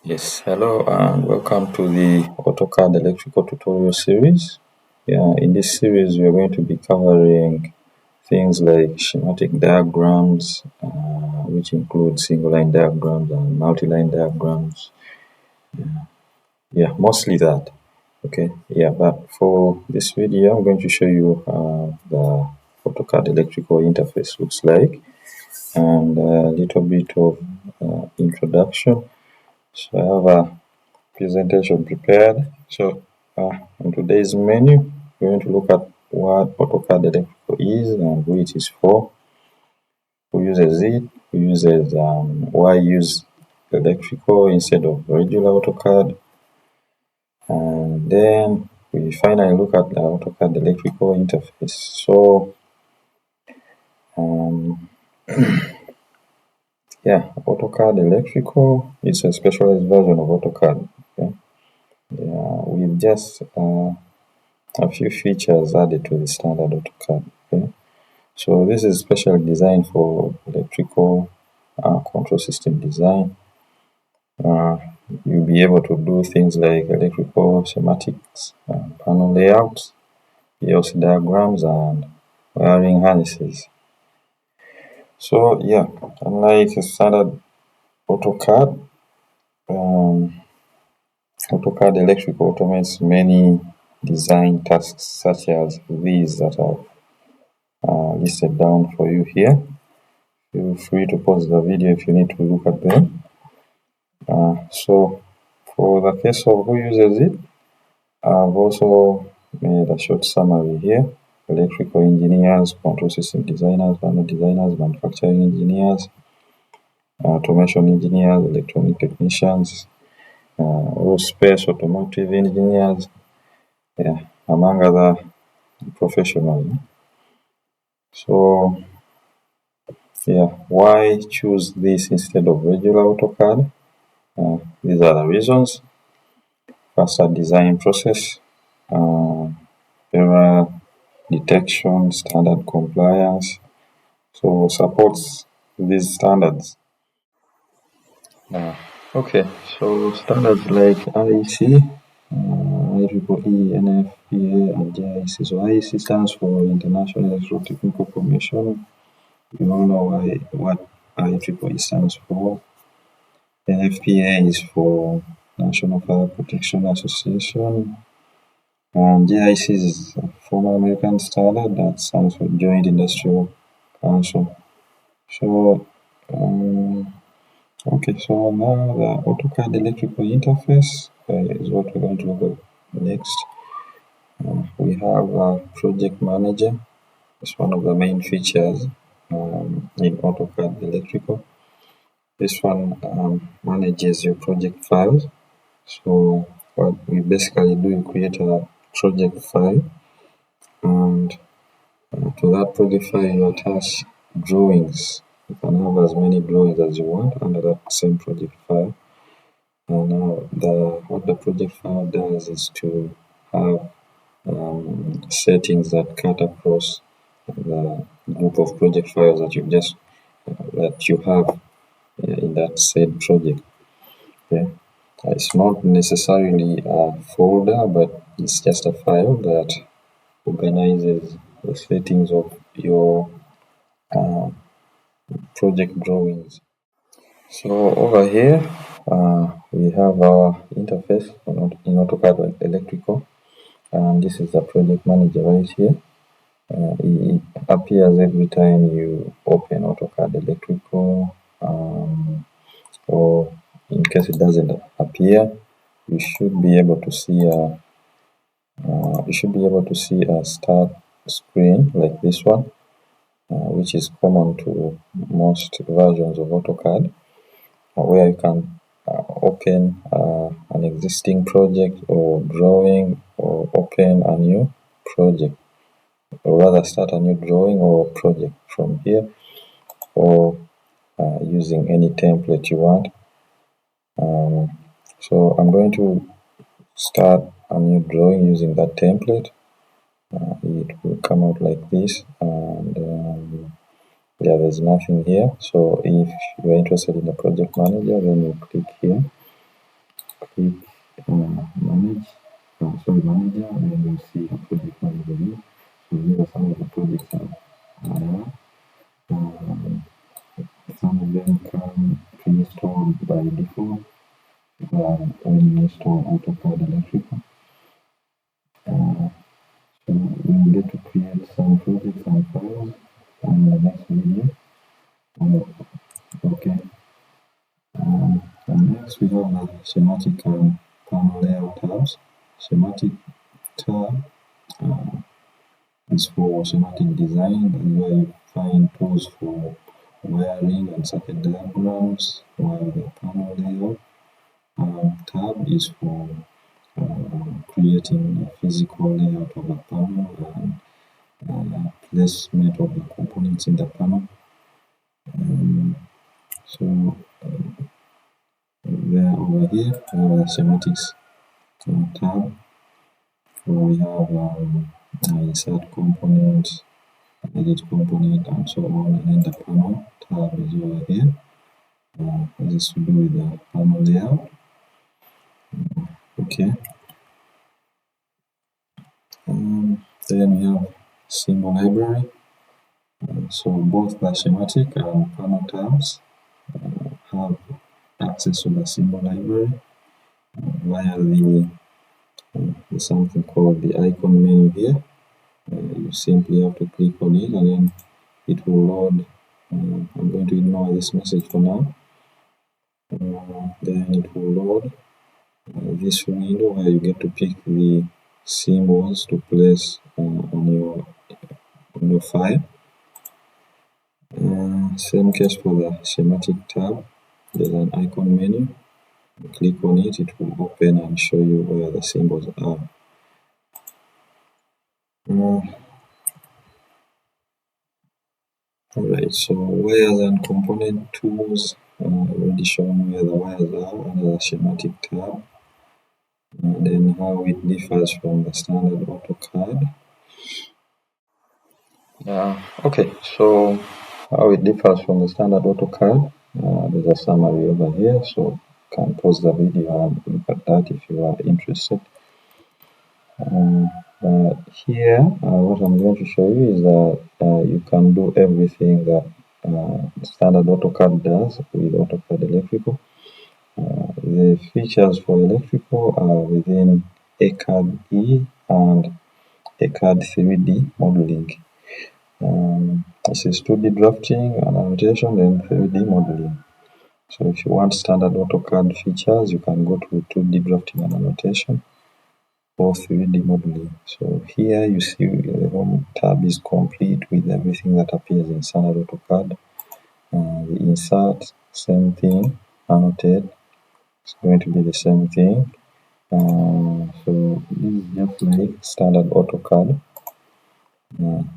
Yes, hello and welcome to the AutoCAD Electrical tutorial series. In this series, we are going to be covering things like schematic diagrams, which include single-line diagrams and multi-line diagrams. Mostly that. Okay, but for this video, I'm going to show you how the AutoCAD Electrical interface looks like and a little bit of introduction. So I have a presentation prepared. So on today's menu, we're going to look at what AutoCAD Electrical is and who it is for, who uses it, why use electrical instead of regular AutoCAD, and then we finally look at the AutoCAD Electrical interface. So um, AutoCAD Electrical is a specialized version of AutoCAD. Okay? With just a few features added to the standard AutoCAD. Okay? So this is specially designed for electrical control system design. You'll be able to do things like electrical schematics, panel layouts, PLC diagrams, and wiring harnesses. So unlike a standard AutoCAD, AutoCAD Electrical automates many design tasks such as these that are listed down for you here. Feel free to pause the video if you need to look at them. So for the case of who uses it, I've also made a short summary here. Electrical engineers, control system designers, panel designers, manufacturing engineers, automation engineers, electronic technicians, workspace, automotive engineers, among other professionals. So why choose this instead of regular AutoCAD? These are the reasons. Faster design process, error detection, standard compliance. So supports these standards. Okay, so standards like IEC, IEEE, NFPA, and JIC. So IEC stands for International Electrotechnical Commission. You all know what IEEE stands for. NFPA is for National Fire Protection Association. And JIC is a former American standard that stands for Joint Industrial Council. So, so now the AutoCAD electrical interface is what we're going to look at next. We have a project manager. It's one of the main features in AutoCAD electrical. This one manages your project files. So what we basically do, you create a project file, and to that project file you attach drawings. You can have as many drawings as you want under that same project file. And now what the project file does is to have settings that cut across the group of project files that you have in that said project. Okay. It's not necessarily a folder, but it's just a file that organizes the settings of your project drawings. So over here we have our interface in AutoCAD Electrical, and this is the project manager right here. It appears every time you open AutoCAD Electrical, or in case it doesn't appear, you should be able to see a start screen like this one, which is common to most versions of AutoCAD, where you can open an existing project or drawing, or open a new project, or rather start a new drawing or project from here, or using any template you want. So I'm going to start a new drawing using that template. It will come out like this, and there's nothing here. So if you're interested in the project manager, then you click here, click manage, manager, then you'll see a project manager here. So these are some of the projects that I have. Some of them come pre-installed by default when you install AutoCAD Electrical. So we'll get to create some projects and files in the next video. Okay. And next we have the schematic and panel layout tabs. Schematic tab is for schematic design, and where you find tools for wiring and circuit diagrams, while the panel layout tab is for creating a physical layout of a panel and placement of the components in the panel. So there over here we have the schematics tab, where we have insert component, edit component, and so on. And then the panel tab is over here. This is to do with the panel layout. Okay. Then we have symbol library. So both the schematic and panel tabs have access to the symbol library via something called the icon menu here. You simply have to click on it and then it will load. I'm going to ignore this message for now. Then it will load this window where you get to pick the symbols to place on your file. Same case for the schematic tab. There's an icon menu. You click on it, it will open and show you where the symbols are. Alright, so wires and component tools. Already shown where the wires are under the schematic tab. And then how it differs from the standard AutoCAD. Okay, so how it differs from the standard AutoCAD. There's a summary over here, so you can pause the video and look at that if you are interested. Here, what I'm going to show you is that you can do everything that standard AutoCAD does with AutoCAD Electrical. The features for electrical are within AutoCAD E and AutoCAD 3D modeling. This is 2D drafting and annotation, then 3D modeling. So if you want standard AutoCAD features, you can go to 2D drafting and annotation or 3D modeling. So here you see the home tab is complete with everything that appears in standard AutoCAD. The insert, same thing. Annotate, it's going to be the same thing. So this is just like standard AutoCAD.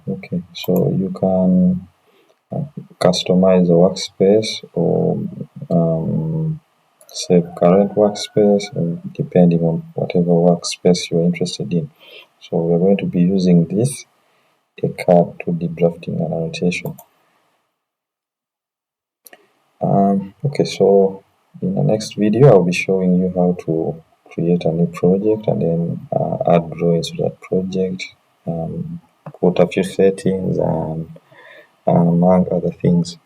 Okay, so you can customize the workspace or save current workspace depending on whatever workspace you're interested in. So we're going to be using this AutoCAD 2D drafting and annotation. Okay, so in the next video I'll be showing you how to create a new project and then add drawings to that project, put a few settings and among other things.